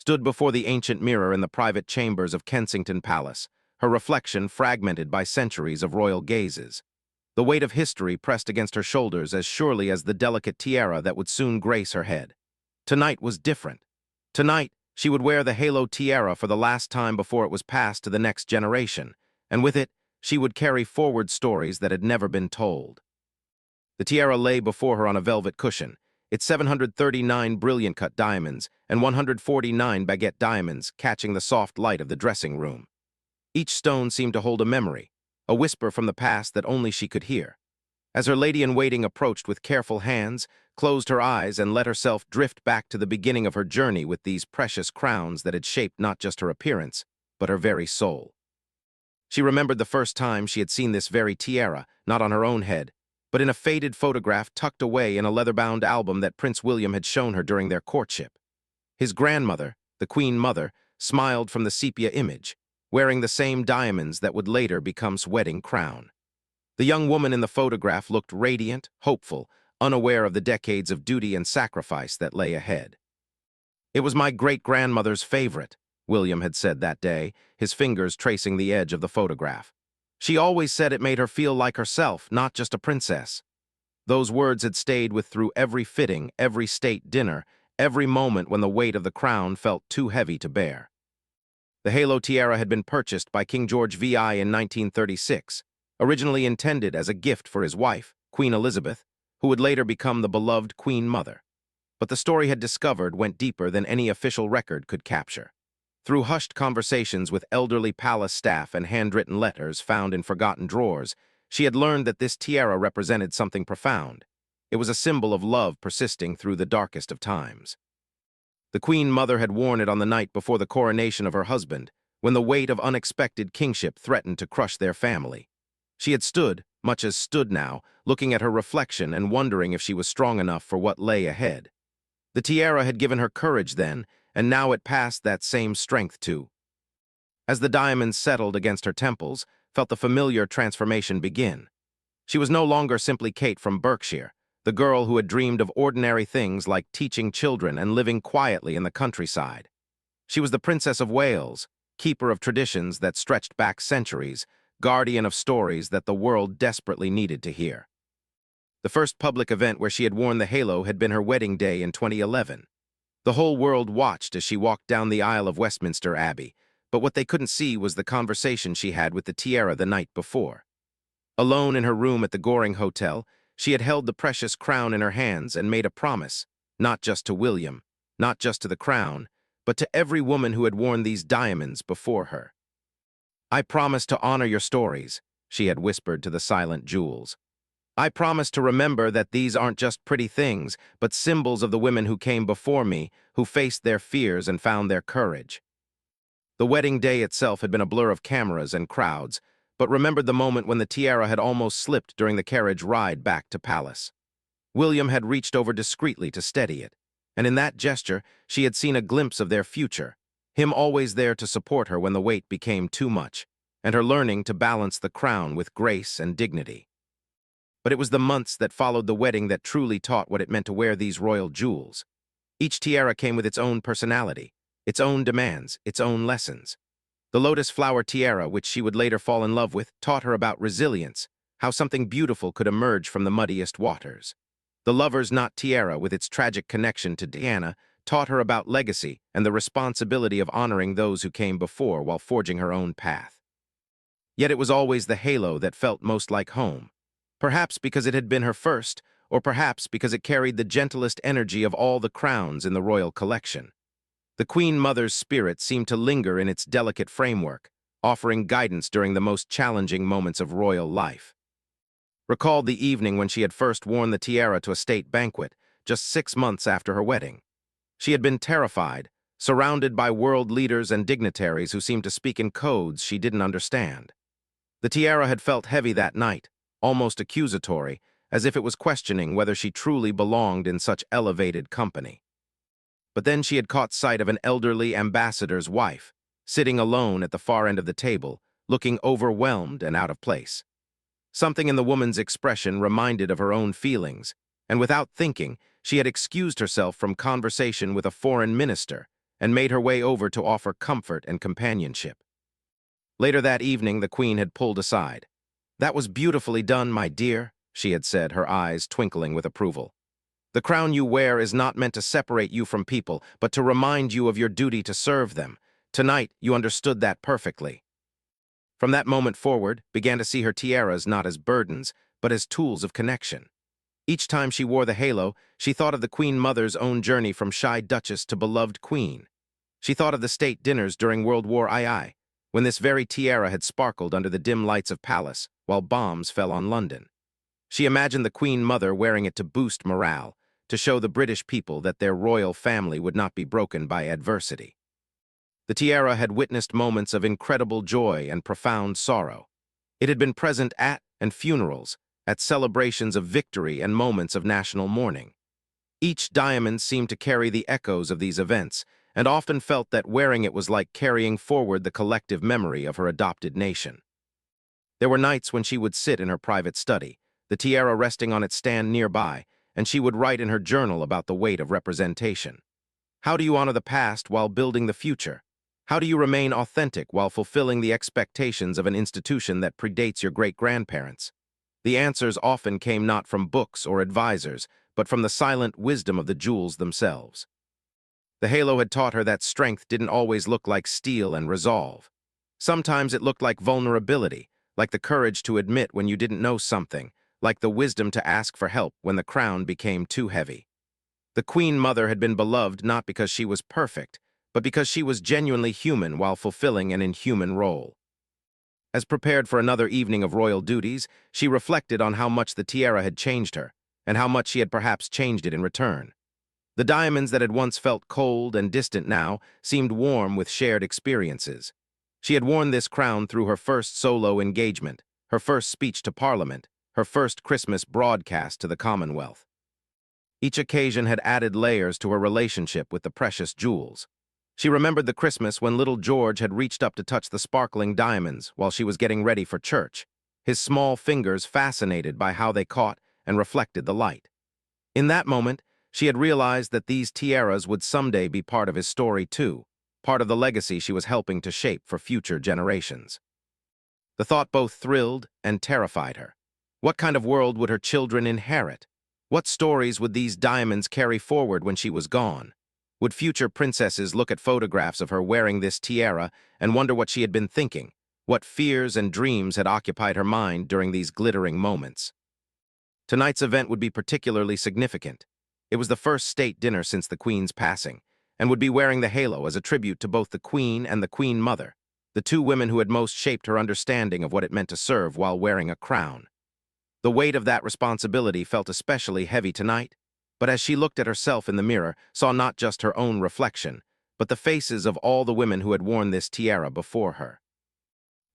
stood before the ancient mirror in the private chambers of Kensington Palace, her reflection fragmented by centuries of royal gazes. The weight of history pressed against her shoulders as surely as the delicate tiara that would soon grace her head. Tonight was different. Tonight, she would wear the halo tiara for the last time before it was passed to the next generation, and with it, she would carry forward stories that had never been told. The tiara lay before her on a velvet cushion, its 739 brilliant-cut diamonds and 149 baguette diamonds catching the soft light of the dressing room. Each stone seemed to hold a memory, a whisper from the past that only she could hear. As her lady-in-waiting approached with careful hands, closed her eyes, and let herself drift back to the beginning of her journey with these precious crowns that had shaped not just her appearance, but her very soul. She remembered the first time she had seen this very tiara, not on her own head, but in a faded photograph tucked away in a leather-bound album that Prince William had shown her during their courtship. His grandmother, the Queen Mother, smiled from the sepia image, wearing the same diamonds that would later become his wedding crown. The young woman in the photograph looked radiant, hopeful, unaware of the decades of duty and sacrifice that lay ahead. "It was my great-grandmother's favorite," William had said that day, his fingers tracing the edge of the photograph. "She always said it made her feel like herself, not just a princess." Those words had stayed with through every fitting, every state dinner, every moment when the weight of the crown felt too heavy to bear. The halo tiara had been purchased by King George VI in 1936, originally intended as a gift for his wife, Queen Elizabeth, who would later become the beloved Queen Mother. But the story had discovered went deeper than any official record could capture. Through hushed conversations with elderly palace staff and handwritten letters found in forgotten drawers, she had learned that this tiara represented something profound. It was a symbol of love persisting through the darkest of times. The Queen Mother had worn it on the night before the coronation of her husband, when the weight of unexpected kingship threatened to crush their family. She had stood, much as stood now, looking at her reflection and wondering if she was strong enough for what lay ahead. The tiara had given her courage then, and now it passed that same strength too. As the diamonds settled against her temples, felt the familiar transformation begin. She was no longer simply Kate from Berkshire, the girl who had dreamed of ordinary things like teaching children and living quietly in the countryside. She was the Princess of Wales, keeper of traditions that stretched back centuries, guardian of stories that the world desperately needed to hear. The first public event where she had worn the halo had been her wedding day in 2011. The whole world watched as she walked down the aisle of Westminster Abbey, but what they couldn't see was the conversation she had with the tiara the night before. Alone in her room at the Goring Hotel, she had held the precious crown in her hands and made a promise, not just to William, not just to the crown, but to every woman who had worn these diamonds before her. "I promise to honor your stories," she had whispered to the silent jewels. "I promise to remember that these aren't just pretty things, but symbols of the women who came before me, who faced their fears and found their courage." The wedding day itself had been a blur of cameras and crowds, but remembered the moment when the tiara had almost slipped during the carriage ride back to Palace. William had reached over discreetly to steady it, and in that gesture she had seen a glimpse of their future, him always there to support her when the weight became too much, and her learning to balance the crown with grace and dignity. But it was the months that followed the wedding that truly taught what it meant to wear these royal jewels. Each tiara came with its own personality, its own demands, its own lessons. The lotus flower tiara, which she would later fall in love with, taught her about resilience, how something beautiful could emerge from the muddiest waters. The lover's knot tiara, with its tragic connection to Diana, taught her about legacy and the responsibility of honoring those who came before while forging her own path. Yet it was always the halo that felt most like home. Perhaps because it had been her first, or perhaps because it carried the gentlest energy of all the crowns in the royal collection. The Queen Mother's spirit seemed to linger in its delicate framework, offering guidance during the most challenging moments of royal life. Recalled the evening when she had first worn the tiara to a state banquet, just 6 months after her wedding. She had been terrified, surrounded by world leaders and dignitaries who seemed to speak in codes she didn't understand. The tiara had felt heavy that night, almost accusatory, as if it was questioning whether she truly belonged in such elevated company. But then she had caught sight of an elderly ambassador's wife, sitting alone at the far end of the table, looking overwhelmed and out of place. Something in the woman's expression reminded of her own feelings, and without thinking, she had excused herself from conversation with a foreign minister and made her way over to offer comfort and companionship. Later that evening, the queen had pulled aside. "That was beautifully done, my dear," she had said, her eyes twinkling with approval. "The crown you wear is not meant to separate you from people, but to remind you of your duty to serve them. Tonight, you understood that perfectly." From that moment forward, began to see her tiaras not as burdens, but as tools of connection. Each time she wore the halo, she thought of the Queen Mother's own journey from shy duchess to beloved queen. She thought of the state dinners during World War II, when this very tiara had sparkled under the dim lights of Palace, while bombs fell on London. She imagined the Queen Mother wearing it to boost morale, to show the British people that their royal family would not be broken by adversity. The tiara had witnessed moments of incredible joy and profound sorrow. It had been present at and funerals, at celebrations of victory and moments of national mourning. Each diamond seemed to carry the echoes of these events, and often felt that wearing it was like carrying forward the collective memory of her adopted nation. There were nights when she would sit in her private study, the tiara resting on its stand nearby, and she would write in her journal about the weight of representation. How do you honor the past while building the future? How do you remain authentic while fulfilling the expectations of an institution that predates your great-grandparents? The answers often came not from books or advisors, but from the silent wisdom of the jewels themselves. The halo had taught her that strength didn't always look like steel and resolve. Sometimes it looked like vulnerability, like the courage to admit when you didn't know something, like the wisdom to ask for help when the crown became too heavy. The Queen Mother had been beloved not because she was perfect, but because she was genuinely human while fulfilling an inhuman role. As prepared for another evening of royal duties, she reflected on how much the tiara had changed her, and how much she had perhaps changed it in return. The diamonds that had once felt cold and distant now seemed warm with shared experiences. She had worn this crown through her first solo engagement, her first speech to Parliament, her first Christmas broadcast to the Commonwealth. Each occasion had added layers to her relationship with the precious jewels. She remembered the Christmas when little George had reached up to touch the sparkling diamonds while she was getting ready for church, his small fingers fascinated by how they caught and reflected the light. In that moment, she had realized that these tiaras would someday be part of his story too, part of the legacy she was helping to shape for future generations. The thought both thrilled and terrified her. What kind of world would her children inherit? What stories would these diamonds carry forward when she was gone? Would future princesses look at photographs of her wearing this tiara and wonder what she had been thinking, what fears and dreams had occupied her mind during these glittering moments? Tonight's event would be particularly significant. It was the first state dinner since the Queen's passing, and would be wearing the halo as a tribute to both the Queen and the Queen Mother, the two women who had most shaped her understanding of what it meant to serve while wearing a crown. The weight of that responsibility felt especially heavy tonight, but as she looked at herself in the mirror, saw not just her own reflection, but the faces of all the women who had worn this tiara before her.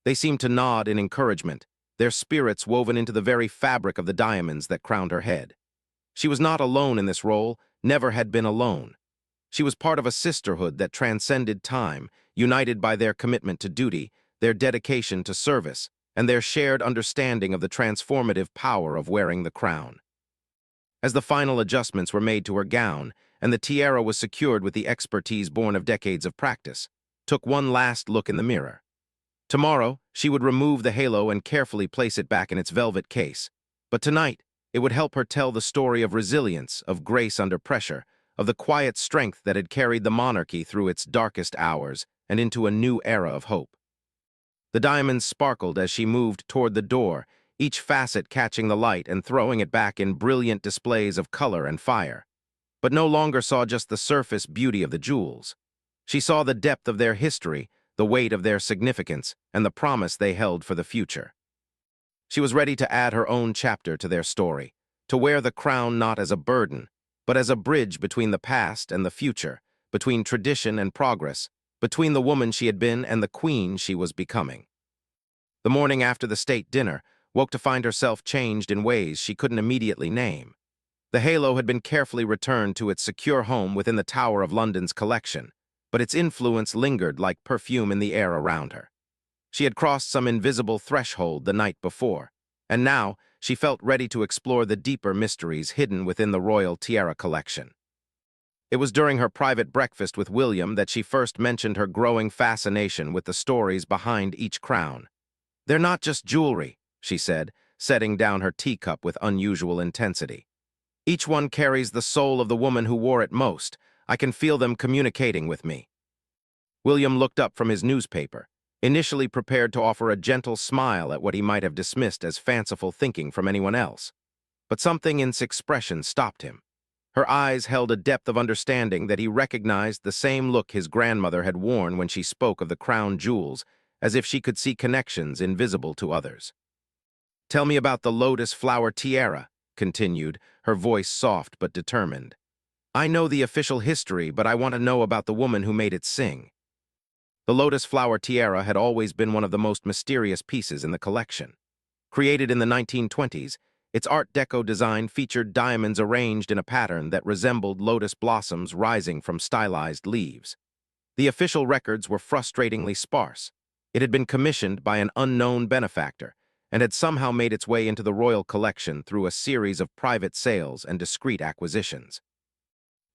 They seemed to nod in encouragement, their spirits woven into the very fabric of the diamonds that crowned her head. She was not alone in this role, never had been alone. She was part of a sisterhood that transcended time, united by their commitment to duty, their dedication to service, and their shared understanding of the transformative power of wearing the crown. As the final adjustments were made to her gown, and the tiara was secured with the expertise born of decades of practice, took one last look in the mirror. Tomorrow, she would remove the halo and carefully place it back in its velvet case. But tonight, it would help her tell the story of resilience, of grace under pressure, of the quiet strength that had carried the monarchy through its darkest hours and into a new era of hope. The diamonds sparkled as she moved toward the door, each facet catching the light and throwing it back in brilliant displays of color and fire. But no longer saw just the surface beauty of the jewels. She saw the depth of their history, the weight of their significance, and the promise they held for the future. She was ready to add her own chapter to their story, to wear the crown not as a burden, but as a bridge between the past and the future, between tradition and progress, between the woman she had been and the queen she was becoming. The morning after the state dinner, woke to find herself changed in ways she couldn't immediately name. The halo had been carefully returned to its secure home within the Tower of London's collection, but its influence lingered like perfume in the air around her. She had crossed some invisible threshold the night before, and now she felt ready to explore the deeper mysteries hidden within the royal tiara collection. It was during her private breakfast with William that she first mentioned her growing fascination with the stories behind each crown. "They're not just jewelry," she said, setting down her teacup with unusual intensity. "Each one carries the soul of the woman who wore it most. I can feel them communicating with me." William looked up from his newspaper, initially prepared to offer a gentle smile at what he might have dismissed as fanciful thinking from anyone else. But something in S's expression stopped him. Her eyes held a depth of understanding that he recognized the same look his grandmother had worn when she spoke of the crown jewels, as if she could see connections invisible to others. "Tell me about the lotus flower tiara," continued, her voice soft but determined. "I know the official history, but I want to know about the woman who made it sing." The lotus flower tiara had always been one of the most mysterious pieces in the collection. Created in the 1920s, its Art Deco design featured diamonds arranged in a pattern that resembled lotus blossoms rising from stylized leaves. The official records were frustratingly sparse. It had been commissioned by an unknown benefactor and had somehow made its way into the royal collection through a series of private sales and discreet acquisitions.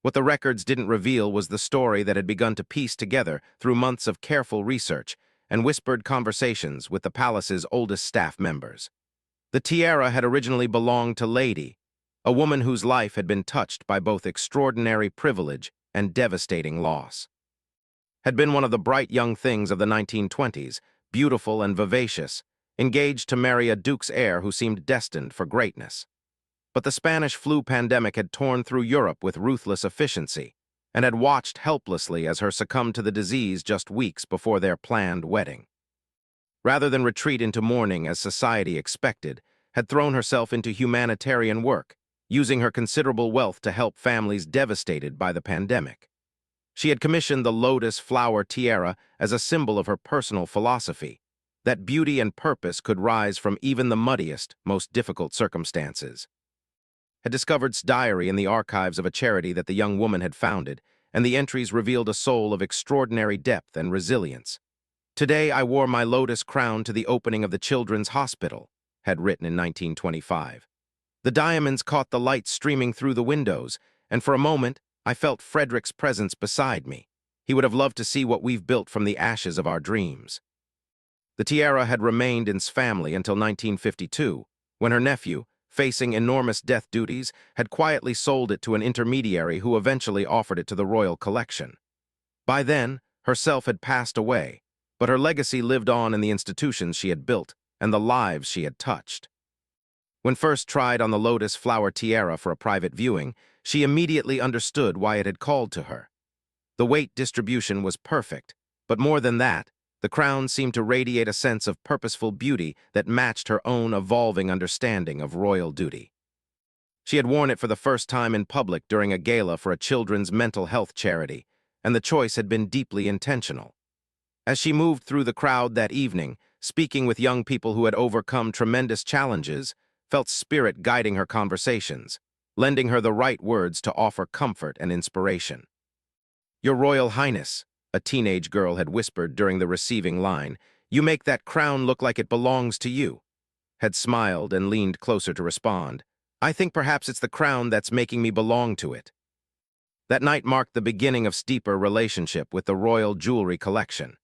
What the records didn't reveal was the story that had begun to piece together through months of careful research and whispered conversations with the palace's oldest staff members. The tiara had originally belonged to Lady, a woman whose life had been touched by both extraordinary privilege and devastating loss. Had been one of the bright young things of the 1920s, beautiful and vivacious, engaged to marry a duke's heir who seemed destined for greatness. But the Spanish flu pandemic had torn through Europe with ruthless efficiency and had watched helplessly as her succumbed to the disease just weeks before their planned wedding. Rather than retreat into mourning as society expected, had thrown herself into humanitarian work, using her considerable wealth to help families devastated by the pandemic. She had commissioned the lotus flower tiara as a symbol of her personal philosophy, that beauty and purpose could rise from even the muddiest, most difficult circumstances. Had discovered S's diary in the archives of a charity that the young woman had founded, and the entries revealed a soul of extraordinary depth and resilience. "Today I wore my lotus crown to the opening of the Children's Hospital," had written in 1925. "The diamonds caught the light streaming through the windows, and for a moment I felt Frederick's presence beside me. He would have loved to see what we've built from the ashes of our dreams." The tiara had remained in S's family until 1952, when her nephew, facing enormous death duties, had quietly sold it to an intermediary who eventually offered it to the royal collection. By then, herself had passed away, but her legacy lived on in the institutions she had built and the lives she had touched. When first tried on the lotus flower tiara for a private viewing, she immediately understood why it had called to her. The weight distribution was perfect, but more than that, the crown seemed to radiate a sense of purposeful beauty that matched her own evolving understanding of royal duty. She had worn it for the first time in public during a gala for a children's mental health charity, and the choice had been deeply intentional. As she moved through the crowd that evening, speaking with young people who had overcome tremendous challenges, felt spirit guiding her conversations, lending her the right words to offer comfort and inspiration. "Your Royal Highness," a teenage girl had whispered during the receiving line, "you make that crown look like it belongs to you," had smiled and leaned closer to respond, "I think perhaps it's the crown that's making me belong to it." That night marked the beginning of S's deeper relationship with the royal jewelry collection.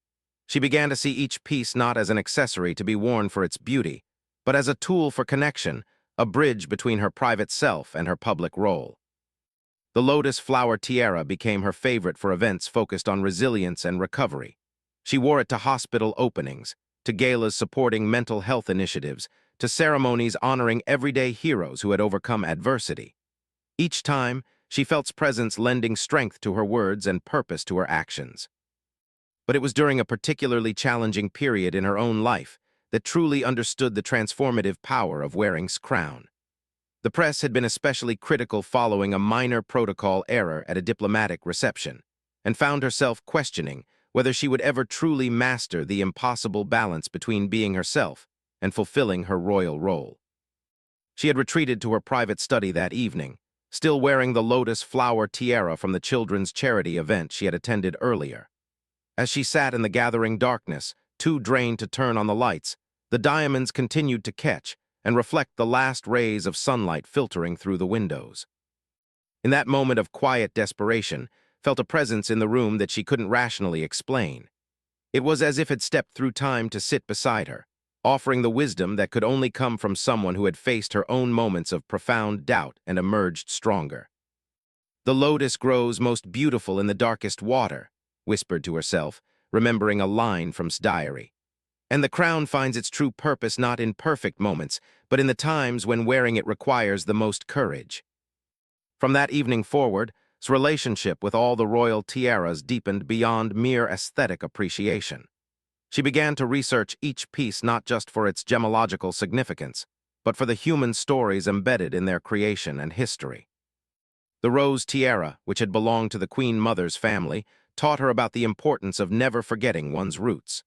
She began to see each piece not as an accessory to be worn for its beauty, but as a tool for connection, a bridge between her private self and her public role. The lotus flower tiara became her favorite for events focused on resilience and recovery. She wore it to hospital openings, to galas supporting mental health initiatives, to ceremonies honoring everyday heroes who had overcome adversity. Each time, she felt S's presence lending strength to her words and purpose to her actions. But it was during a particularly challenging period in her own life that truly understood the transformative power of wearing S's crown. The press had been especially critical following a minor protocol error at a diplomatic reception, and found herself questioning whether she would ever truly master the impossible balance between being herself and fulfilling her royal role. She had retreated to her private study that evening, still wearing the lotus flower tiara from the children's charity event she had attended earlier. As she sat in the gathering darkness, too drained to turn on the lights, the diamonds continued to catch and reflect the last rays of sunlight filtering through the windows. In that moment of quiet desperation, felt a presence in the room that she couldn't rationally explain. It was as if it stepped through time to sit beside her, offering the wisdom that could only come from someone who had faced her own moments of profound doubt and emerged stronger. "The lotus grows most beautiful in the darkest water," whispered to herself, remembering a line from S diary. "And the crown finds its true purpose not in perfect moments, but in the times when wearing it requires the most courage." From that evening forward, his relationship with all the royal tiaras deepened beyond mere aesthetic appreciation. She began to research each piece not just for its gemological significance, but for the human stories embedded in their creation and history. The rose tiara, which had belonged to the Queen Mother's family, taught her about the importance of never forgetting one's roots.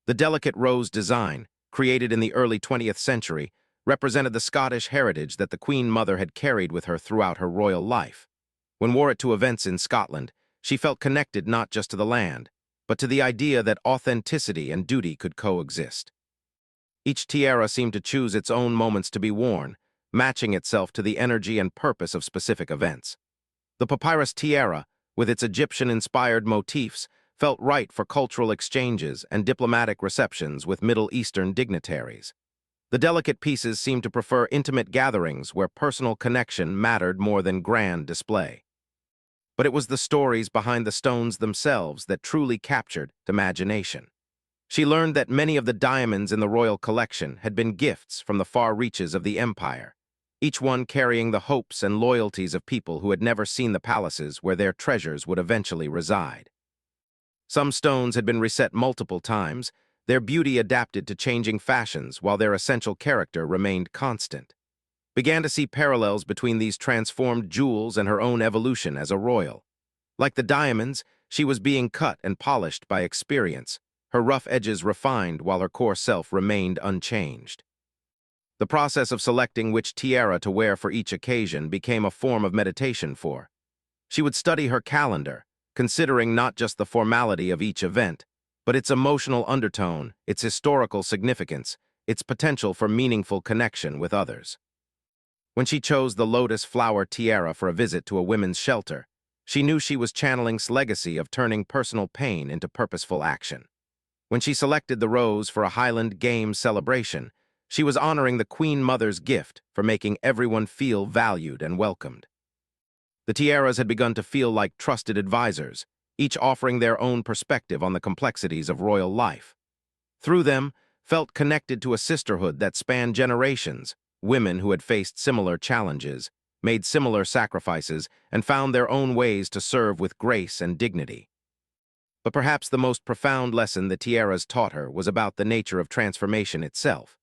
The delicate rose design, created in the early 20th century, represented the Scottish heritage that the Queen Mother had carried with her throughout her royal life. When wore it to events in Scotland, she felt connected not just to the land, but to the idea that authenticity and duty could coexist. Each tiara seemed to choose its own moments to be worn, matching itself to the energy and purpose of specific events. The papyrus tiara, with its Egyptian-inspired motifs, felt right for cultural exchanges and diplomatic receptions with Middle Eastern dignitaries. The delicate pieces seemed to prefer intimate gatherings where personal connection mattered more than grand display. But it was the stories behind the stones themselves that truly captured imagination. She learned that many of the diamonds in the royal collection had been gifts from the far reaches of the empire, each one carrying the hopes and loyalties of people who had never seen the palaces where their treasures would eventually reside. Some stones had been reset multiple times, their beauty adapted to changing fashions while their essential character remained constant. Began to see parallels between these transformed jewels and her own evolution as a royal. Like the diamonds, she was being cut and polished by experience, her rough edges refined while her core self remained unchanged. The process of selecting which tiara to wear for each occasion became a form of meditation for her. She would study her calendar, considering not just the formality of each event, but its emotional undertone, its historical significance, its potential for meaningful connection with others. When she chose the lotus flower tiara for a visit to a women's shelter, she knew she was channeling S legacy of turning personal pain into purposeful action. When she selected the rose for a Highland Games celebration, she was honoring the Queen Mother's gift for making everyone feel valued and welcomed. The tiaras had begun to feel like trusted advisors, each offering their own perspective on the complexities of royal life. Through them, felt connected to a sisterhood that spanned generations, women who had faced similar challenges, made similar sacrifices, and found their own ways to serve with grace and dignity. But perhaps the most profound lesson the tiaras taught her was about the nature of transformation itself.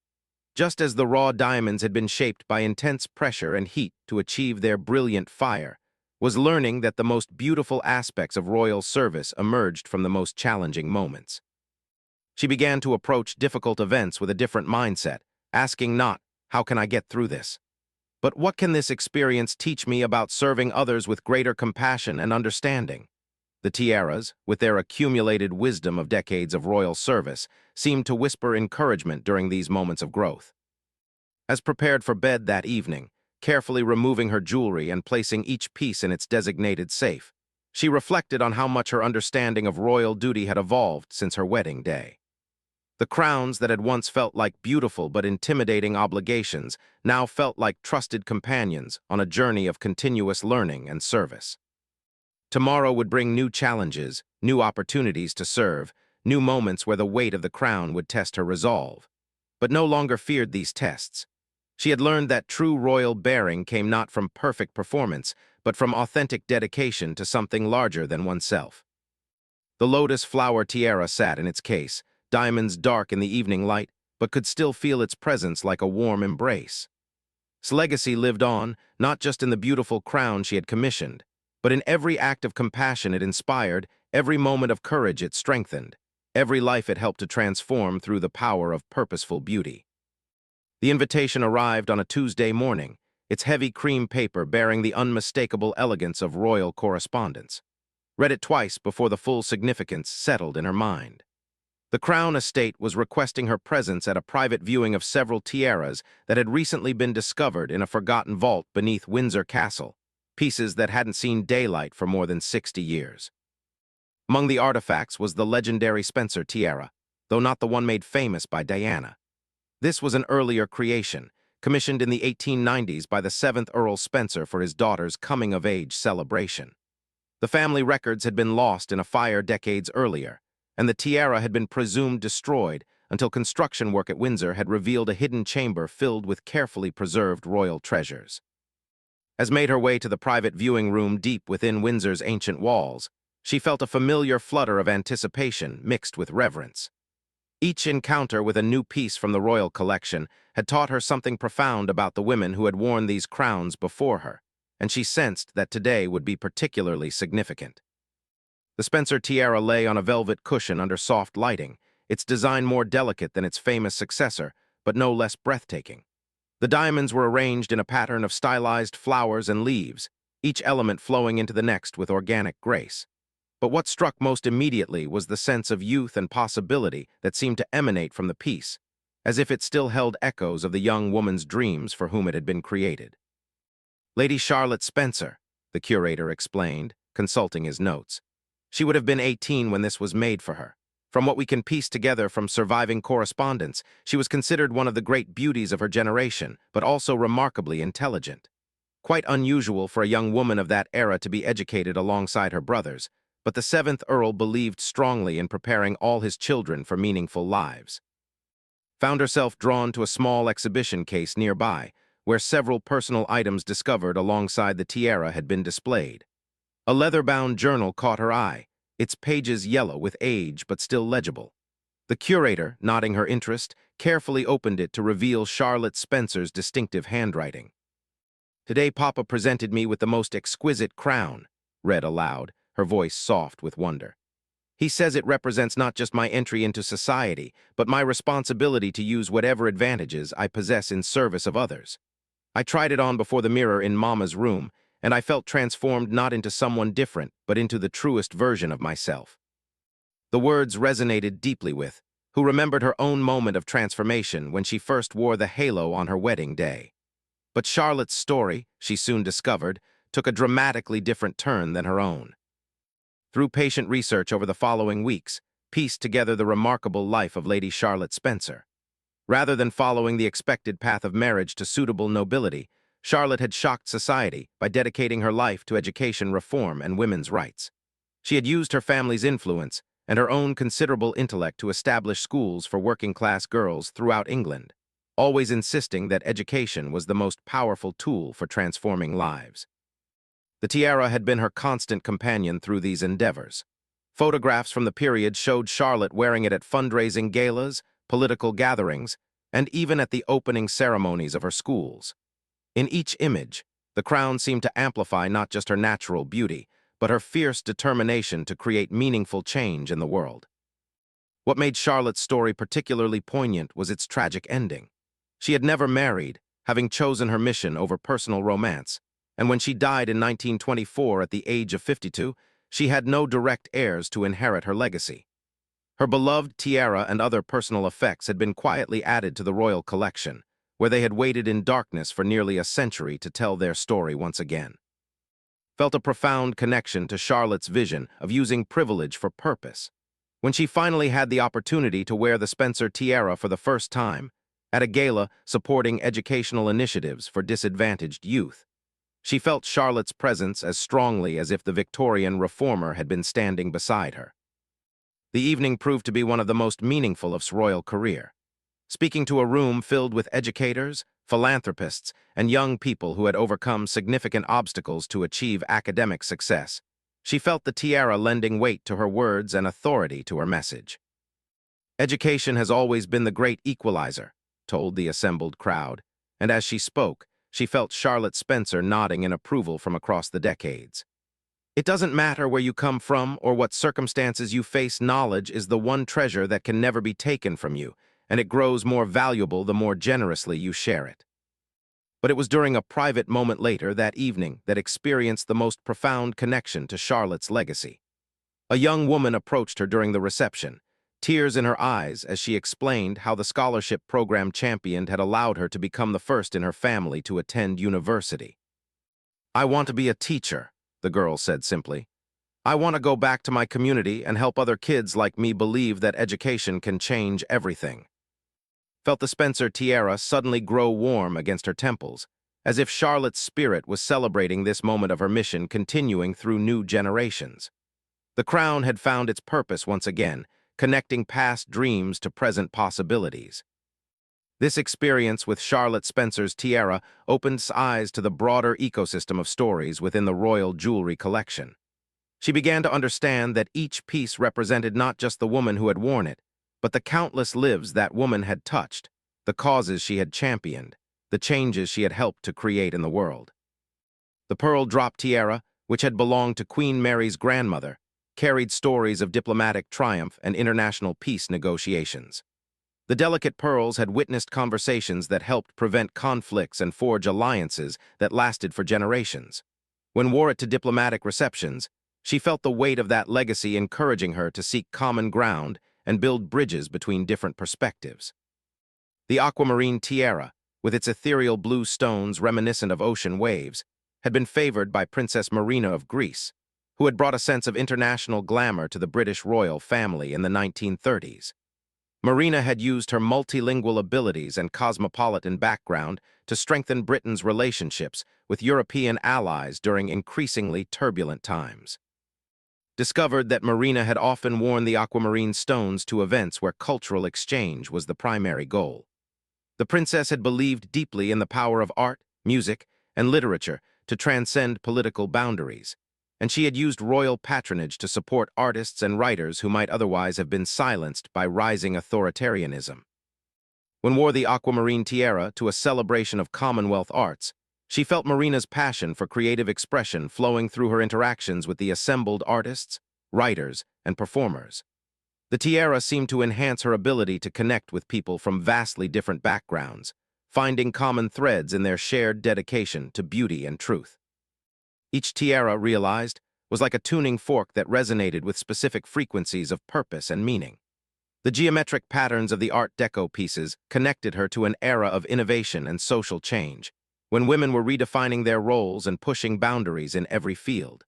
Just as the raw diamonds had been shaped by intense pressure and heat to achieve their brilliant fire, was learning that the most beautiful aspects of royal service emerged from the most challenging moments. She began to approach difficult events with a different mindset, asking not, "How can I get through this?" but "What can this experience teach me about serving others with greater compassion and understanding?" The tiaras, with their accumulated wisdom of decades of royal service, seemed to whisper encouragement during these moments of growth. As prepared for bed that evening, carefully removing her jewelry and placing each piece in its designated safe, she reflected on how much her understanding of royal duty had evolved since her wedding day. The crowns that had once felt like beautiful but intimidating obligations now felt like trusted companions on a journey of continuous learning and service. Tomorrow would bring new challenges, new opportunities to serve, new moments where the weight of the crown would test her resolve. But no longer feared these tests. She had learned that true royal bearing came not from perfect performance, but from authentic dedication to something larger than oneself. The lotus flower tiara sat in its case, diamonds dark in the evening light, but could still feel its presence like a warm embrace. Its legacy lived on, not just in the beautiful crown she had commissioned, but in every act of compassion it inspired, every moment of courage it strengthened, every life it helped to transform through the power of purposeful beauty. The invitation arrived on a Tuesday morning, its heavy cream paper bearing the unmistakable elegance of royal correspondence. Read it twice before the full significance settled in her mind. The Crown Estate was requesting her presence at a private viewing of several tiaras that had recently been discovered in a forgotten vault beneath Windsor Castle, pieces that hadn't seen daylight for more than 60 years. Among the artifacts was the legendary Spencer Tiara, though not the one made famous by Diana. This was an earlier creation, commissioned in the 1890s by the 7th Earl Spencer for his daughter's coming-of-age celebration. The family records had been lost in a fire decades earlier, and the tiara had been presumed destroyed until construction work at Windsor had revealed a hidden chamber filled with carefully preserved royal treasures. As made her way to the private viewing room deep within Windsor's ancient walls, she felt a familiar flutter of anticipation mixed with reverence. Each encounter with a new piece from the royal collection had taught her something profound about the women who had worn these crowns before her, and she sensed that today would be particularly significant. The Spencer tiara lay on a velvet cushion under soft lighting, its design more delicate than its famous successor, but no less breathtaking. The diamonds were arranged in a pattern of stylized flowers and leaves, each element flowing into the next with organic grace. But what struck most immediately was the sense of youth and possibility that seemed to emanate from the piece, as if it still held echoes of the young woman's dreams for whom it had been created. Lady Charlotte Spencer, the curator explained, consulting his notes. She would have been 18 when this was made for her. From what we can piece together from surviving correspondence, she was considered one of the great beauties of her generation, but also remarkably intelligent. Quite unusual for a young woman of that era to be educated alongside her brothers, but the 7th Earl believed strongly in preparing all his children for meaningful lives. Found herself drawn to a small exhibition case nearby, where several personal items discovered alongside the tiara had been displayed. A leather-bound journal caught her eye, its pages yellow with age but still legible. The curator, nodding her interest, carefully opened it to reveal Charlotte Spencer's distinctive handwriting. "Today Papa presented me with the most exquisite crown," read aloud, her voice soft with wonder. "He says it represents not just my entry into society, but my responsibility to use whatever advantages I possess in service of others. I tried it on before the mirror in Mama's room, and I felt transformed not into someone different, but into the truest version of myself." The words resonated deeply with, who remembered her own moment of transformation when she first wore the halo on her wedding day. But Charlotte's story, she soon discovered, took a dramatically different turn than her own. Through patient research over the following weeks, pieced together the remarkable life of Lady Charlotte Spencer. Rather than following the expected path of marriage to suitable nobility, Charlotte had shocked society by dedicating her life to education reform and women's rights. She had used her family's influence and her own considerable intellect to establish schools for working-class girls throughout England, always insisting that education was the most powerful tool for transforming lives. The tiara had been her constant companion through these endeavors. Photographs from the period showed Charlotte wearing it at fundraising galas, political gatherings, and even at the opening ceremonies of her schools. In each image, the crown seemed to amplify not just her natural beauty, but her fierce determination to create meaningful change in the world. What made Charlotte's story particularly poignant was its tragic ending. She had never married, having chosen her mission over personal romance, and when she died in 1924 at the age of 52, she had no direct heirs to inherit her legacy. Her beloved tiara and other personal effects had been quietly added to the royal collection, where they had waited in darkness for nearly a century to tell their story once again. Felt a profound connection to Charlotte's vision of using privilege for purpose. When she finally had the opportunity to wear the Spencer tiara for the first time, at a gala supporting educational initiatives for disadvantaged youth, she felt Charlotte's presence as strongly as if the Victorian reformer had been standing beside her. The evening proved to be one of the most meaningful of her royal career. Speaking to a room filled with educators, philanthropists, and young people who had overcome significant obstacles to achieve academic success, she felt the tiara lending weight to her words and authority to her message. "Education has always been the great equalizer," told the assembled crowd, and as she spoke, she felt Charlotte Spencer nodding in approval from across the decades. "It doesn't matter where you come from or what circumstances you face, knowledge is the one treasure that can never be taken from you, and it grows more valuable the more generously you share it." But it was during a private moment later that evening that experienced the most profound connection to Charlotte's legacy. A young woman approached her during the reception, tears in her eyes as she explained how the scholarship program championed had allowed her to become the first in her family to attend university. "I want to be a teacher," the girl said simply. "I want to go back to my community and help other kids like me believe that education can change everything." Felt the Spencer tiara suddenly grow warm against her temples, as if Charlotte's spirit was celebrating this moment of her mission continuing through new generations. The crown had found its purpose once again, connecting past dreams to present possibilities. This experience with Charlotte Spencer's tiara opened eyes to the broader ecosystem of stories within the royal jewelry collection. She began to understand that each piece represented not just the woman who had worn it, but the countless lives that woman had touched, the causes she had championed, the changes she had helped to create in the world. The pearl drop tiara, which had belonged to Queen Mary's grandmother, carried stories of diplomatic triumph and international peace negotiations. The delicate pearls had witnessed conversations that helped prevent conflicts and forge alliances that lasted for generations. When wore it to diplomatic receptions, she felt the weight of that legacy encouraging her to seek common ground and build bridges between different perspectives. The aquamarine tiara, with its ethereal blue stones reminiscent of ocean waves, had been favored by Princess Marina of Greece, who had brought a sense of international glamour to the British royal family in the 1930s. Marina had used her multilingual abilities and cosmopolitan background to strengthen Britain's relationships with European allies during increasingly turbulent times. Discovered that Marina had often worn the aquamarine stones to events where cultural exchange was the primary goal. The princess had believed deeply in the power of art, music, and literature to transcend political boundaries, and she had used royal patronage to support artists and writers who might otherwise have been silenced by rising authoritarianism. When wore the aquamarine tiara to a celebration of Commonwealth arts, she felt Marina's passion for creative expression flowing through her interactions with the assembled artists, writers, and performers. The tiara seemed to enhance her ability to connect with people from vastly different backgrounds, finding common threads in their shared dedication to beauty and truth. Each tiara, realized, was like a tuning fork that resonated with specific frequencies of purpose and meaning. The geometric patterns of the Art Deco pieces connected her to an era of innovation and social change, when women were redefining their roles and pushing boundaries in every field.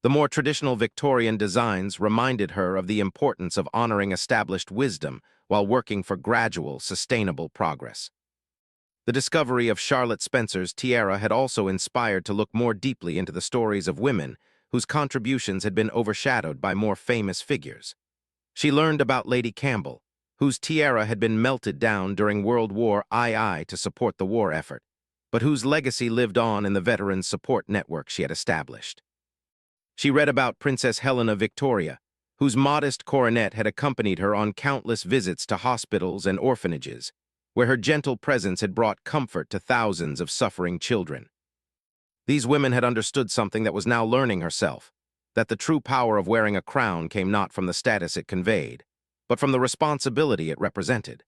The more traditional Victorian designs reminded her of the importance of honoring established wisdom while working for gradual, sustainable progress. The discovery of Charlotte Spencer's tiara had also inspired to look more deeply into the stories of women whose contributions had been overshadowed by more famous figures. She learned about Lady Campbell, whose tiara had been melted down during World War II to support the war effort, but whose legacy lived on in the veterans' support network she had established. She read about Princess Helena Victoria, whose modest coronet had accompanied her on countless visits to hospitals and orphanages, where her gentle presence had brought comfort to thousands of suffering children. These women had understood something that was now learning herself, that the true power of wearing a crown came not from the status it conveyed, but from the responsibility it represented.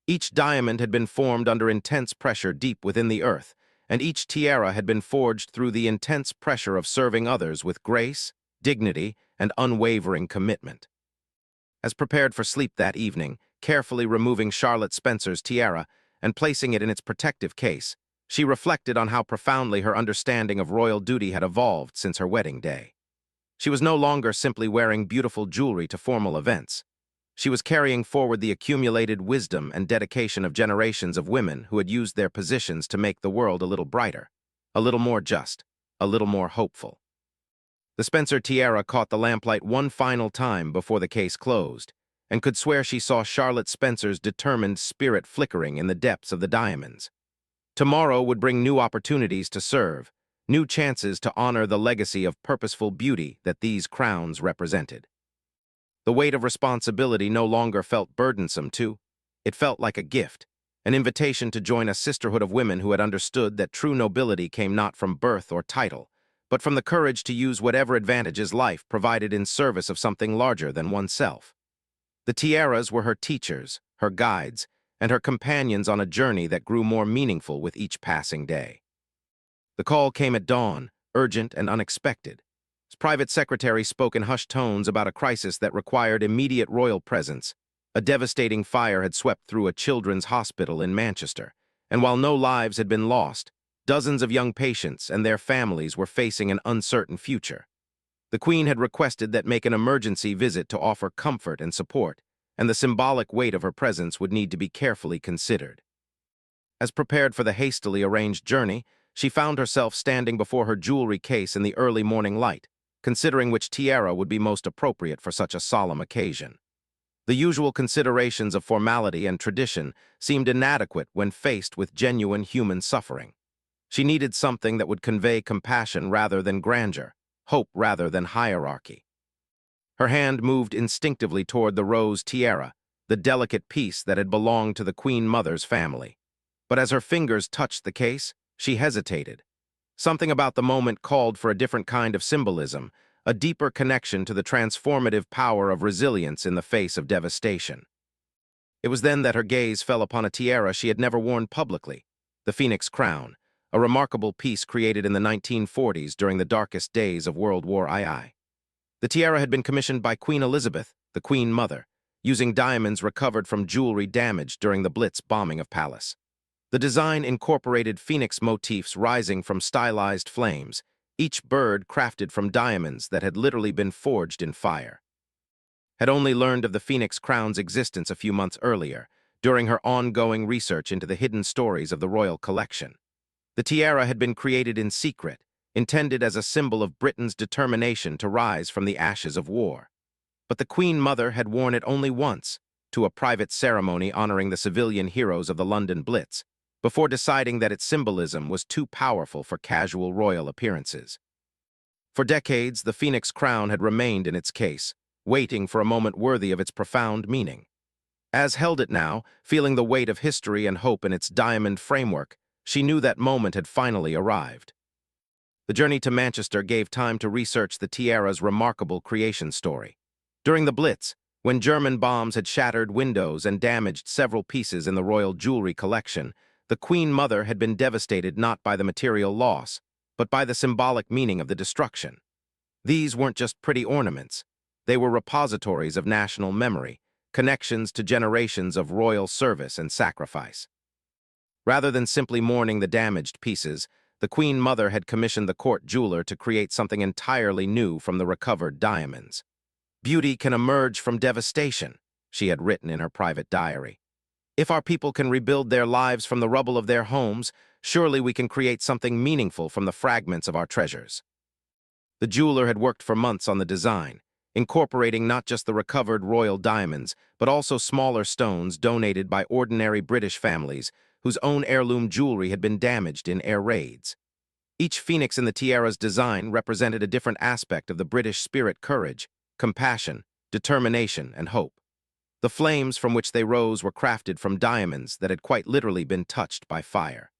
Each diamond had been formed under intense pressure deep within the earth, and each tiara had been forged through the intense pressure of serving others with grace, dignity, and unwavering commitment. As prepared for sleep that evening, carefully removing Charlotte Spencer's tiara and placing it in its protective case, she reflected on how profoundly her understanding of royal duty had evolved since her wedding day. She was no longer simply wearing beautiful jewelry to formal events. She was carrying forward the accumulated wisdom and dedication of generations of women who had used their positions to make the world a little brighter, a little more just, a little more hopeful. The Spencer tiara caught the lamplight one final time before the case closed, and could swear she saw Charlotte Spencer's determined spirit flickering in the depths of the diamonds. Tomorrow would bring new opportunities to serve, new chances to honor the legacy of purposeful beauty that these crowns represented. The weight of responsibility no longer felt burdensome too. It felt like a gift, an invitation to join a sisterhood of women who had understood that true nobility came not from birth or title, but from the courage to use whatever advantages life provided in service of something larger than oneself. The tiaras were her teachers, her guides, and her companions on a journey that grew more meaningful with each passing day. The call came at dawn, urgent and unexpected. His private secretary spoke in hushed tones about a crisis that required immediate royal presence. A devastating fire had swept through a children's hospital in Manchester, and while no lives had been lost, Dozens of young patients and their families were facing an uncertain future. The Queen had requested that make an emergency visit to offer comfort and support, and the symbolic weight of her presence would need to be carefully considered. As prepared for the hastily arranged journey, she found herself standing before her jewelry case in the early morning light, considering which tiara would be most appropriate for such a solemn occasion. The usual considerations of formality and tradition seemed inadequate when faced with genuine human suffering. She needed something that would convey compassion rather than grandeur, hope rather than hierarchy. Her hand moved instinctively toward the rose tiara, the delicate piece that had belonged to the Queen Mother's family. But as her fingers touched the case, she hesitated. Something about the moment called for a different kind of symbolism, a deeper connection to the transformative power of resilience in the face of devastation. It was then that her gaze fell upon a tiara she had never worn publicly, the Phoenix Crown, a remarkable piece created in the 1940s during the darkest days of World War II. The tiara had been commissioned by Queen Elizabeth, the Queen Mother, using diamonds recovered from jewelry damaged during the Blitz bombing of Palace. The design incorporated phoenix motifs rising from stylized flames, each bird crafted from diamonds that had literally been forged in fire. Had only learned of the Phoenix Crown's existence a few months earlier, during her ongoing research into the hidden stories of the royal collection. The tiara had been created in secret, intended as a symbol of Britain's determination to rise from the ashes of war. But the Queen Mother had worn it only once, to a private ceremony honoring the civilian heroes of the London Blitz, before deciding that its symbolism was too powerful for casual royal appearances. For decades, the Phoenix Crown had remained in its case, waiting for a moment worthy of its profound meaning. As held it now, feeling the weight of history and hope in its diamond framework, she knew that moment had finally arrived. The journey to Manchester gave time to research the tiara's remarkable creation story. During the Blitz, when German bombs had shattered windows and damaged several pieces in the royal jewelry collection, the Queen Mother had been devastated not by the material loss, but by the symbolic meaning of the destruction. These weren't just pretty ornaments. They were repositories of national memory, connections to generations of royal service and sacrifice. Rather than simply mourning the damaged pieces, the Queen Mother had commissioned the court jeweler to create something entirely new from the recovered diamonds. "Beauty can emerge from devastation," she had written in her private diary. "If our people can rebuild their lives from the rubble of their homes, surely we can create something meaningful from the fragments of our treasures." The jeweler had worked for months on the design, incorporating not just the recovered royal diamonds, but also smaller stones donated by ordinary British families whose own heirloom jewelry had been damaged in air raids. Each phoenix in the tiara's design represented a different aspect of the British spirit: courage, compassion, determination, and hope. The flames from which they rose were crafted from diamonds that had quite literally been touched by fire.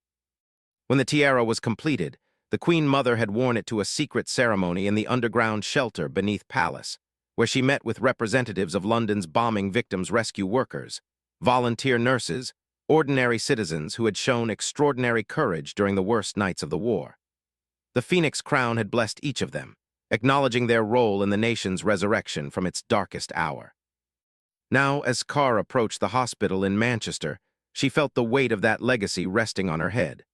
When the tiara was completed, the Queen Mother had worn it to a secret ceremony in the underground shelter beneath Palace, where she met with representatives of London's bombing victims' rescue workers, volunteer nurses, ordinary citizens who had shown extraordinary courage during the worst nights of the war. The Phoenix Crown had blessed each of them, acknowledging their role in the nation's resurrection from its darkest hour. Now, as Carr approached the hospital in Manchester, she felt the weight of that legacy resting on her head.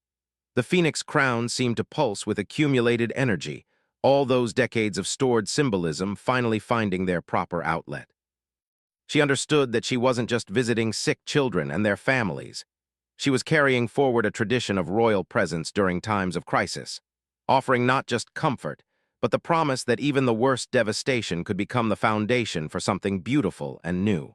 The Phoenix Crown seemed to pulse with accumulated energy, all those decades of stored symbolism finally finding their proper outlet. She understood that she wasn't just visiting sick children and their families. She was carrying forward a tradition of royal presence during times of crisis, offering not just comfort, but the promise that even the worst devastation could become the foundation for something beautiful and new.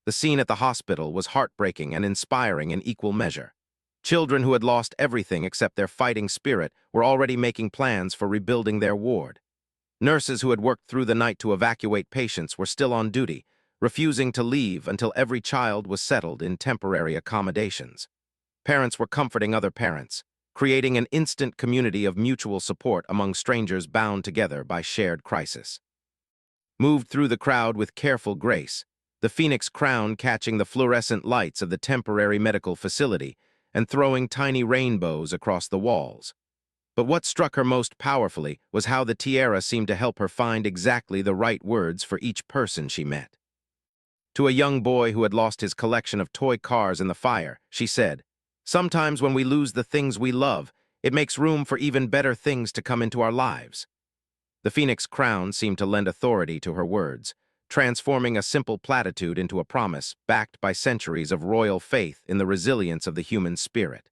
The scene at the hospital was heartbreaking and inspiring in equal measure. Children who had lost everything except their fighting spirit were already making plans for rebuilding their ward. Nurses who had worked through the night to evacuate patients were still on duty, refusing to leave until every child was settled in temporary accommodations. Parents were comforting other parents, creating an instant community of mutual support among strangers bound together by shared crisis. Moved through the crowd with careful grace, the Phoenix Crown catching the fluorescent lights of the temporary medical facility and throwing tiny rainbows across the walls. But what struck her most powerfully was how the tiara seemed to help her find exactly the right words for each person she met. To a young boy who had lost his collection of toy cars in the fire, she said, "Sometimes when we lose the things we love, It makes room for even better things to come into our lives. The phoenix crown seemed to lend authority to her words, transforming a simple platitude into a promise backed by centuries of royal faith in the resilience of the human spirit.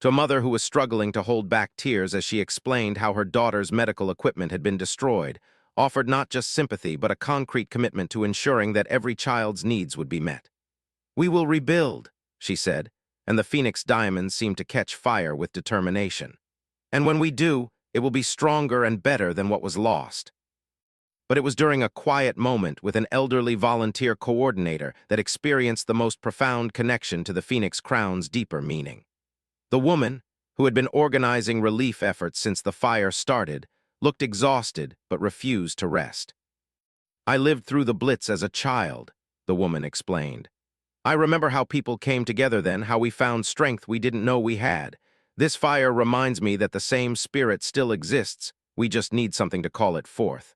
To a mother who was struggling to hold back tears as she explained how her daughter's medical equipment had been destroyed, offered not just sympathy but a concrete commitment to ensuring that every child's needs would be met. "We will rebuild," she said, and the phoenix diamonds seemed to catch fire with determination. "And when we do, it will be stronger and better than what was lost." But it was during a quiet moment with an elderly volunteer coordinator that experienced the most profound connection to the phoenix crown's deeper meaning. The woman, who had been organizing relief efforts since the fire started, looked exhausted but refused to rest. "I lived through the Blitz as a child," the woman explained. "I remember how people came together then, how we found strength we didn't know we had. This fire reminds me that the same spirit still exists, we just need something to call it forth."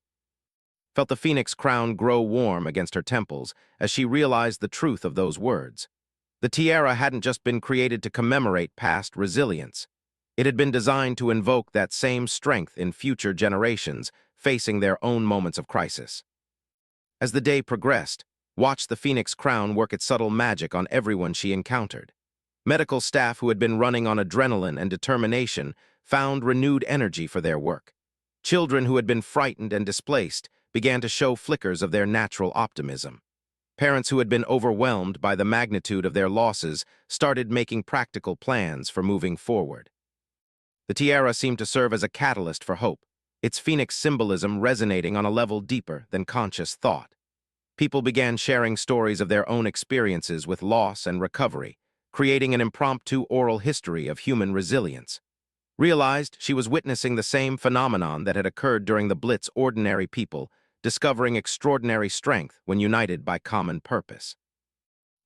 Felt the phoenix crown grow warm against her temples as she realized the truth of those words. The tiara hadn't just been created to commemorate past resilience. It had been designed to invoke that same strength in future generations facing their own moments of crisis. As the day progressed, watch the phoenix crown work its subtle magic on everyone she encountered. Medical staff who had been running on adrenaline and determination found renewed energy for their work. Children who had been frightened and displaced began to show flickers of their natural optimism. Parents who had been overwhelmed by the magnitude of their losses started making practical plans for moving forward. The tiara seemed to serve as a catalyst for hope, its phoenix symbolism resonating on a level deeper than conscious thought. People began sharing stories of their own experiences with loss and recovery, creating an impromptu oral history of human resilience. Realized she was witnessing the same phenomenon that had occurred during the Blitz. Ordinary people discovering extraordinary strength when united by common purpose.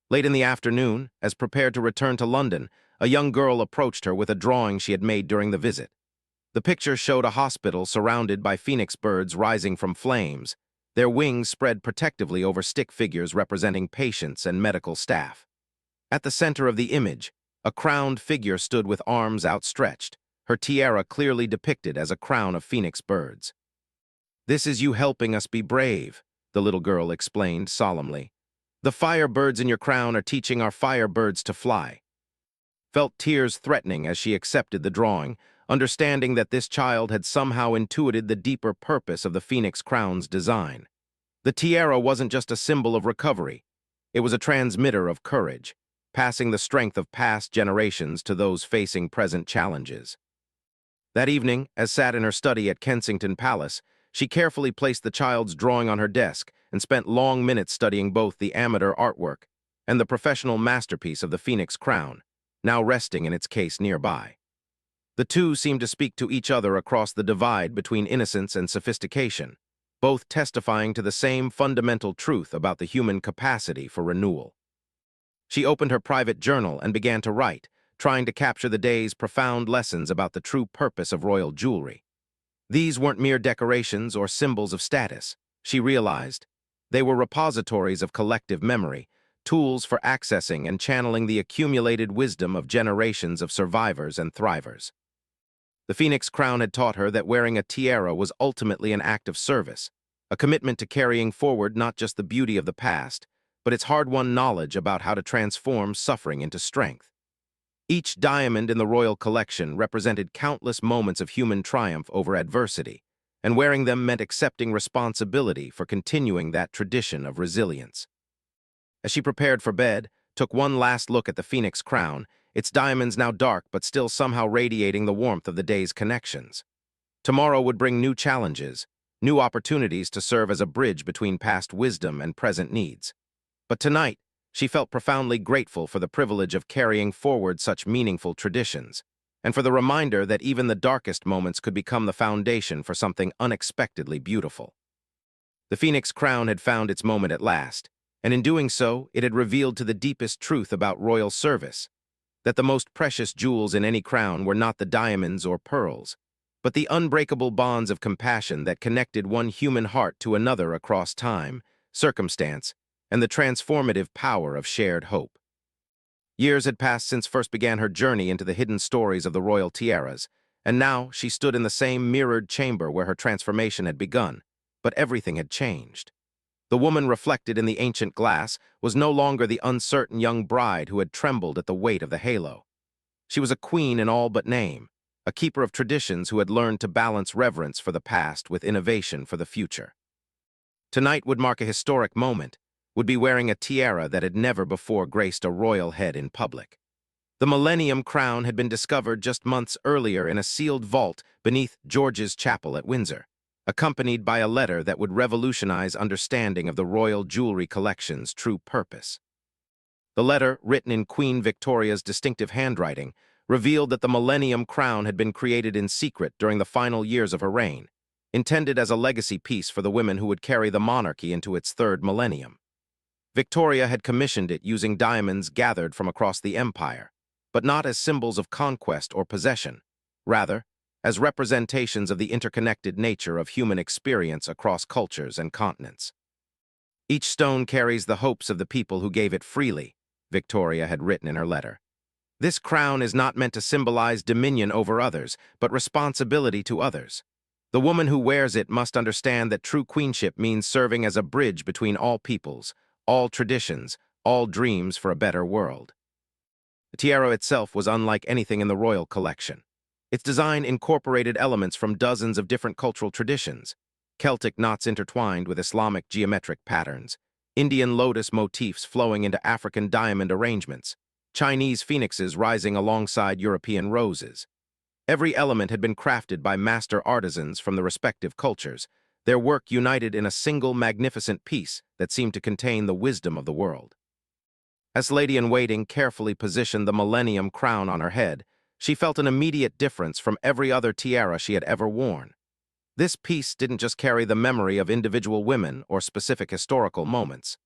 Late in the afternoon, as prepared to return to London, a young girl approached her with a drawing she had made during the visit. The picture showed a hospital surrounded by phoenix birds rising from flames, their wings spread protectively over stick figures representing patients and medical staff. At the center of the image, a crowned figure stood with arms outstretched, her tiara clearly depicted as a crown of phoenix birds. "This is you helping us be brave," the little girl explained solemnly. "The firebirds in your crown are teaching our firebirds to fly." Felt tears threatening as she accepted the drawing, understanding that this child had somehow intuited the deeper purpose of the phoenix crown's design. The tiara wasn't just a symbol of recovery. It was a transmitter of courage, passing the strength of past generations to those facing present challenges. That evening, as sat in her study at Kensington Palace, she carefully placed the child's drawing on her desk and spent long minutes studying both the amateur artwork and the professional masterpiece of the phoenix crown, now resting in its case nearby. The two seemed to speak to each other across the divide between innocence and sophistication, both testifying to the same fundamental truth about the human capacity for renewal. She opened her private journal and began to write, trying to capture the day's profound lessons about the true purpose of royal jewelry. These weren't mere decorations or symbols of status, she realized. They were repositories of collective memory, tools for accessing and channeling the accumulated wisdom of generations of survivors and thrivers. The phoenix crown had taught her that wearing a tiara was ultimately an act of service, a commitment to carrying forward not just the beauty of the past, but its hard-won knowledge about how to transform suffering into strength. Each diamond in the royal collection represented countless moments of human triumph over adversity, and wearing them meant accepting responsibility for continuing that tradition of resilience. As she prepared for bed, took one last look at the phoenix crown, its diamonds now dark but still somehow radiating the warmth of the day's connections. Tomorrow would bring new challenges, new opportunities to serve as a bridge between past wisdom and present needs. But tonight, she felt profoundly grateful for the privilege of carrying forward such meaningful traditions, and for the reminder that even the darkest moments could become the foundation for something unexpectedly beautiful. The phoenix crown had found its moment at last, and in doing so, it had revealed to the deepest truth about royal service, that the most precious jewels in any crown were not the diamonds or pearls, but the unbreakable bonds of compassion that connected one human heart to another across time, circumstance, and the transformative power of shared hope. Years had passed since first began her journey into the hidden stories of the royal tiaras, and now she stood in the same mirrored chamber where her transformation had begun, but everything had changed. The woman reflected in the ancient glass was no longer the uncertain young bride who had trembled at the weight of the halo. She was a queen in all but name, a keeper of traditions who had learned to balance reverence for the past with innovation for the future. Tonight would mark a historic moment, would be wearing a tiara that had never before graced a royal head in public. The Millennium Crown had been discovered just months earlier in a sealed vault beneath George's Chapel at Windsor, accompanied by a letter that would revolutionize understanding of the royal jewelry collection's true purpose. The letter, written in Queen Victoria's distinctive handwriting, revealed that the Millennium Crown had been created in secret during the final years of her reign, intended as a legacy piece for the women who would carry the monarchy into its third millennium. Victoria had commissioned it using diamonds gathered from across the empire, but not as symbols of conquest or possession, rather, as representations of the interconnected nature of human experience across cultures and continents. Each stone carries the hopes of the people who gave it freely, Victoria had written in her letter. This crown is not meant to symbolize dominion over others, but responsibility to others. The woman who wears it must understand that true queenship means serving as a bridge between all peoples, all traditions, all dreams for a better world. The tiara itself was unlike anything in the royal collection. Its design incorporated elements from dozens of different cultural traditions, Celtic knots intertwined with Islamic geometric patterns, Indian lotus motifs flowing into African diamond arrangements, Chinese phoenixes rising alongside European roses. Every element had been crafted by master artisans from the respective cultures, their work united in a single magnificent piece that seemed to contain the wisdom of the world. As Lady-in-Waiting carefully positioned the Millennium Crown on her head, she felt an immediate difference from every other tiara she had ever worn. This piece didn't just carry the memory of individual women or specific historical moments.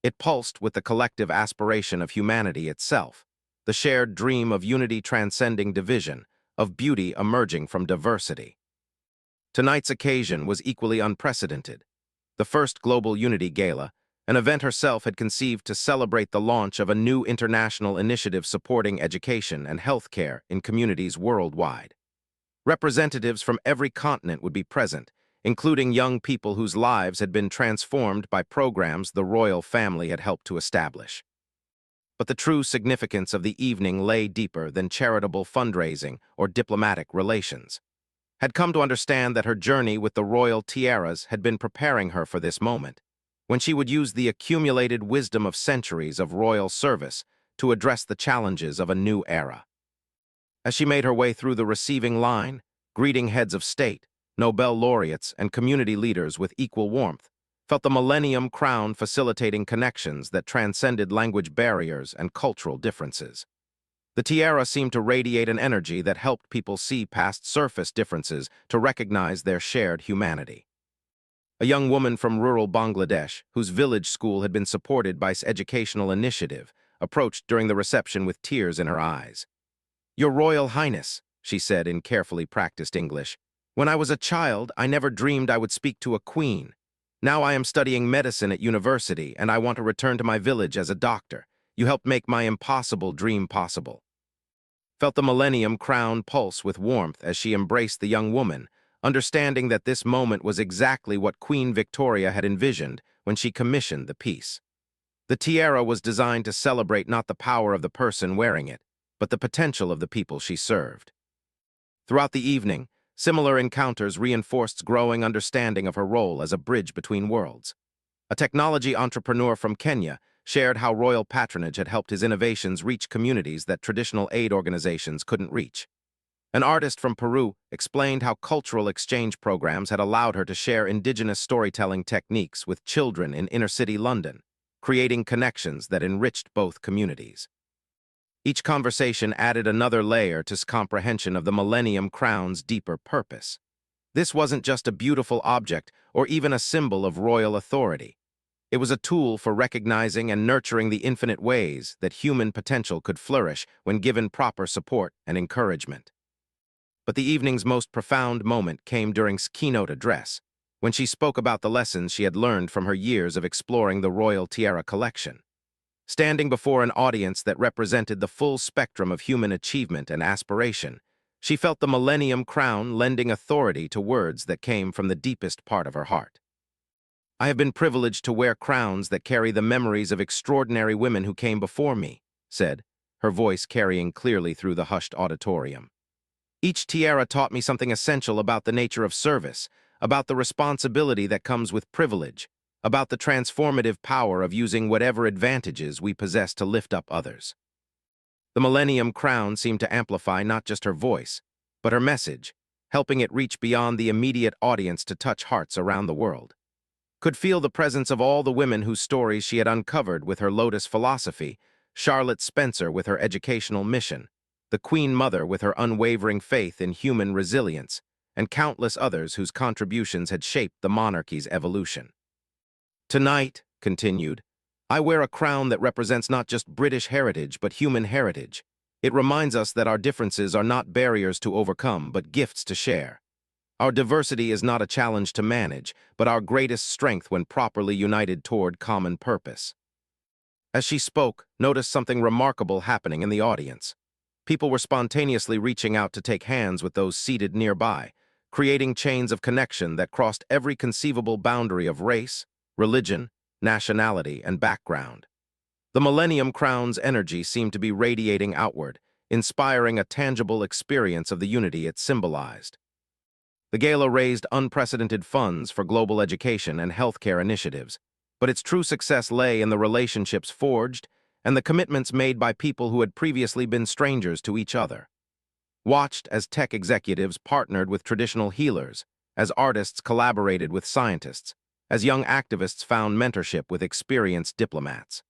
It pulsed with the collective aspiration of humanity itself, the shared dream of unity transcending division, of beauty emerging from diversity. Tonight's occasion was equally unprecedented. The first Global Unity Gala, an event herself had conceived to celebrate the launch of a new international initiative supporting education and healthcare in communities worldwide. Representatives from every continent would be present, including young people whose lives had been transformed by programs the royal family had helped to establish. But the true significance of the evening lay deeper than charitable fundraising or diplomatic relations. Had come to understand that her journey with the royal tiaras had been preparing her for this moment, when she would use the accumulated wisdom of centuries of royal service to address the challenges of a new era. As she made her way through the receiving line, greeting heads of state, Nobel laureates, and community leaders with equal warmth, felt the Millennium Crown facilitating connections that transcended language barriers and cultural differences. The tiara seemed to radiate an energy that helped people see past surface differences to recognize their shared humanity. A young woman from rural Bangladesh, whose village school had been supported by this educational initiative, approached during the reception with tears in her eyes. "Your Royal Highness," she said in carefully practiced English, "when I was a child, I never dreamed I would speak to a queen. Now I am studying medicine at university, and I want to return to my village as a doctor. You helped make my impossible dream possible." Felt the Millennium Crown pulse with warmth as she embraced the young woman, understanding that this moment was exactly what Queen Victoria had envisioned when she commissioned the piece. The tiara was designed to celebrate not the power of the person wearing it, but the potential of the people she served. Throughout the evening, similar encounters reinforced growing understanding of her role as a bridge between worlds. A technology entrepreneur from Kenya shared how royal patronage had helped his innovations reach communities that traditional aid organizations couldn't reach. An artist from Peru explained how cultural exchange programs had allowed her to share indigenous storytelling techniques with children in inner-city London, creating connections that enriched both communities. Each conversation added another layer to comprehension of the Millennium Crown's deeper purpose. This wasn't just a beautiful object or even a symbol of royal authority. It was a tool for recognizing and nurturing the infinite ways that human potential could flourish when given proper support and encouragement. But the evening's most profound moment came during S's keynote address, when she spoke about the lessons she had learned from her years of exploring the royal tiara collection. Standing before an audience that represented the full spectrum of human achievement and aspiration, she felt the Millennium Crown lending authority to words that came from the deepest part of her heart. I have been privileged to wear crowns that carry the memories of extraordinary women who came before me, said, her voice carrying clearly through the hushed auditorium. Each tiara taught me something essential about the nature of service, about the responsibility that comes with privilege, about the transformative power of using whatever advantages we possess to lift up others. The Millennium Crown seemed to amplify not just her voice, but her message, helping it reach beyond the immediate audience to touch hearts around the world. Could feel the presence of all the women whose stories she had uncovered with her Lotus philosophy, Charlotte Spencer with her educational mission, the Queen Mother with her unwavering faith in human resilience, and countless others whose contributions had shaped the monarchy's evolution. Tonight, continued, I wear a crown that represents not just British heritage but human heritage. It reminds us that our differences are not barriers to overcome but gifts to share. Our diversity is not a challenge to manage, but our greatest strength when properly united toward common purpose. As she spoke, noticed something remarkable happening in the audience. People were spontaneously reaching out to take hands with those seated nearby, creating chains of connection that crossed every conceivable boundary of race, religion, nationality, and background. The Millennium Crown's energy seemed to be radiating outward, inspiring a tangible experience of the unity it symbolized. The gala raised unprecedented funds for global education and healthcare initiatives, but its true success lay in the relationships forged and the commitments made by people who had previously been strangers to each other. Watched as tech executives partnered with traditional healers, as artists collaborated with scientists, as young activists found mentorship with experienced diplomats.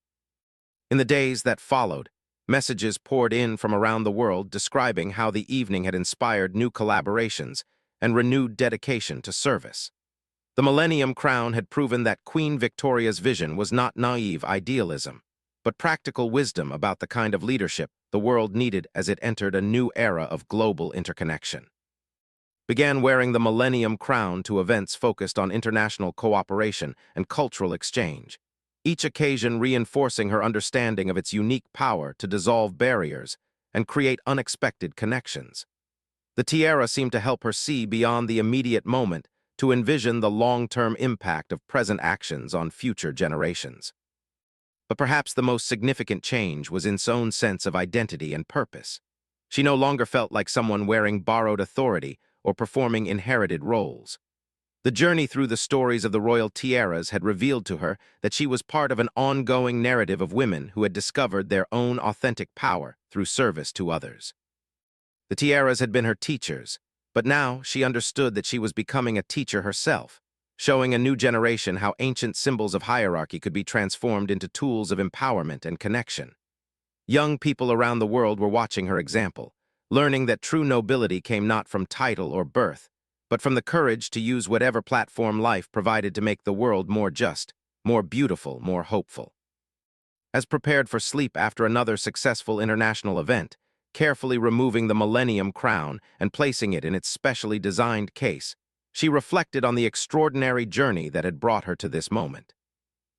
In the days that followed, messages poured in from around the world describing how the evening had inspired new collaborations and renewed dedication to service. The Millennium Crown had proven that Queen Victoria's vision was not naive idealism, but practical wisdom about the kind of leadership the world needed as it entered a new era of global interconnection. Began wearing the Millennium Crown to events focused on international cooperation and cultural exchange, each occasion reinforcing her understanding of its unique power to dissolve barriers and create unexpected connections. The tiara seemed to help her see beyond the immediate moment to envision the long-term impact of present actions on future generations. But perhaps the most significant change was in Sone's sense of identity and purpose. She no longer felt like someone wearing borrowed authority or performing inherited roles. The journey through the stories of the royal tiaras had revealed to her that she was part of an ongoing narrative of women who had discovered their own authentic power through service to others. The tiaras had been her teachers, but now she understood that she was becoming a teacher herself, showing a new generation how ancient symbols of hierarchy could be transformed into tools of empowerment and connection. Young people around the world were watching her example, learning that true nobility came not from title or birth, but from the courage to use whatever platform life provided to make the world more just, more beautiful, more hopeful. As prepared for sleep after another successful international event, carefully removing the Millennium Crown and placing it in its specially designed case, she reflected on the extraordinary journey that had brought her to this moment.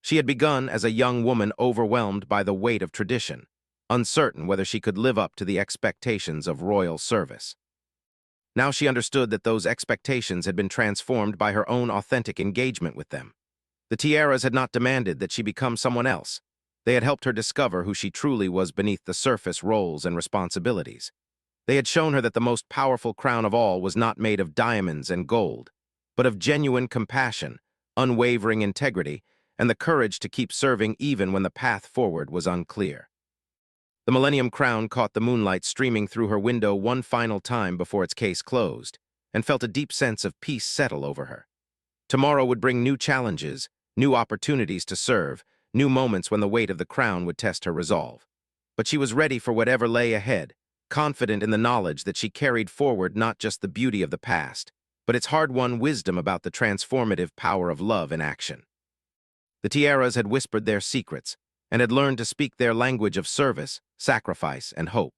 She had begun as a young woman overwhelmed by the weight of tradition, uncertain whether she could live up to the expectations of royal service. Now she understood that those expectations had been transformed by her own authentic engagement with them. The tiaras had not demanded that she become someone else. They had helped her discover who she truly was beneath the surface roles and responsibilities. They had shown her that the most powerful crown of all was not made of diamonds and gold, but of genuine compassion, unwavering integrity, and the courage to keep serving even when the path forward was unclear. The Millennium Crown caught the moonlight streaming through her window one final time before its case closed, and felt a deep sense of peace settle over her. Tomorrow would bring new challenges, new opportunities to serve, new moments when the weight of the crown would test her resolve. But she was ready for whatever lay ahead, confident in the knowledge that she carried forward not just the beauty of the past, but its hard-won wisdom about the transformative power of love in action. The tiaras had whispered their secrets, and had learned to speak their language of service, sacrifice, and hope.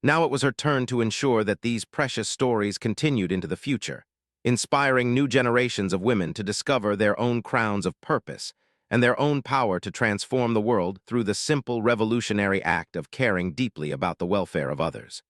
Now it was her turn to ensure that these precious stories continued into the future, inspiring new generations of women to discover their own crowns of purpose and their own power to transform the world through the simple revolutionary act of caring deeply about the welfare of others.